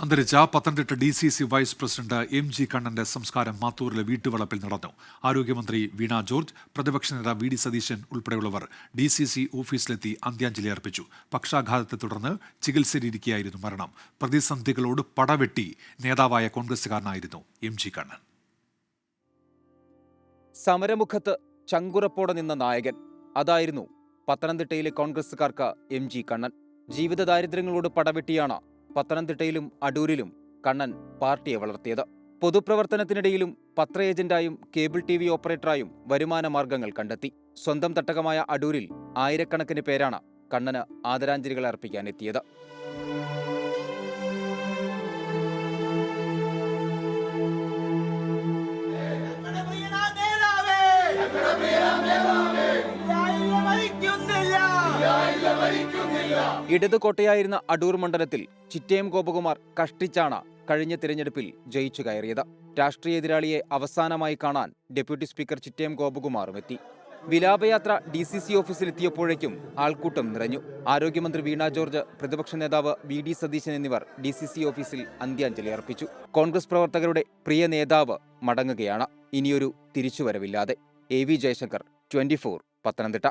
അന്തരിച്ച Pathanamthitta DCC vice president MG കണ്ണന്റെ സംസ്കാരം മാത്തൂരിലെ വീട്ടുവളപ്പിൽ നടന്നു. ആരോഗ്യമന്ത്രി വീണ ജോർജ്, പ്രതിപക്ഷ നേതാവ് VD സതീശൻ ഉൾപ്പെടെയുള്ളവർ DCC ഓഫീസിലെത്തി അന്ത്യാഞ്ജലി അർപ്പിച്ചു. പക്ഷാഘാതത്തെ തുടർന്ന് ചികിത്സയിലിരിക്കെയായിരുന്നു മരണം. പ്രതിസന്ധികളോട് പടവെട്ടി നേതാവായ കോൺഗ്രസുകാരനായിരുന്നു MG കണ്ണൻ. സമരമുഖത്ത് ചങ്കുറപ്പോടെ നിന്ന നായകൻ അതായിരുന്നു പത്തനംതിട്ടയിലെ കോൺഗ്രസുകാർക്ക് MG കണ്ണൻ. ജീവിത ദാരിദ്ര്യങ്ങളോട് പടവെട്ടിയാണ് പത്തനംതിട്ടയിലും അടൂരിലും കണ്ണൻ പാർട്ടിയെ വളർത്തിയത്. പൊതുപ്രവർത്തനത്തിനിടയിലും പത്ര ഏജന്റായും കേബിൾ TV ഓപ്പറേറ്ററായും വരുമാന മാർഗങ്ങൾ കണ്ടെത്തി. സ്വന്തം തട്ടകമായ അടൂരിൽ ആയിരക്കണക്കിന് പേരാണ് കണ്ണന് ആദരാഞ്ജലികൾ അർപ്പിക്കാനെത്തിയത്. ഇടതുകോട്ടയായിരുന്ന അടൂർ മണ്ഡലത്തിൽ ചിറ്റയം ഗോപകുമാർ കഷ്ടിച്ചാണ് കഴിഞ്ഞ തിരഞ്ഞെടുപ്പിൽ ജയിച്ചു കയറിയത്. രാഷ്ട്രീയ എതിരാളിയെ അവസാനമായി കാണാൻ ഡെപ്യൂട്ടി സ്പീക്കർ ചിറ്റയം ഗോപകുമാറും എത്തി. വിലാപയാത്ര DCC ഓഫീസിലെത്തിയപ്പോഴേക്കും ആൾക്കൂട്ടം നിറഞ്ഞു. ആരോഗ്യമന്ത്രി വീണ ജോർജ്, പ്രതിപക്ഷ നേതാവ് VD സതീശൻ എന്നിവർ DCC ഓഫീസിൽ അന്ത്യാഞ്ജലി അർപ്പിച്ചു. കോൺഗ്രസ് പ്രവർത്തകരുടെ പ്രിയ നേതാവ് മടങ്ങുകയാണ്. ഇനിയൊരു തിരിച്ചുവരവില്ലാതെ. AV ജയശങ്കർ, 24, പത്തനംതിട്ട.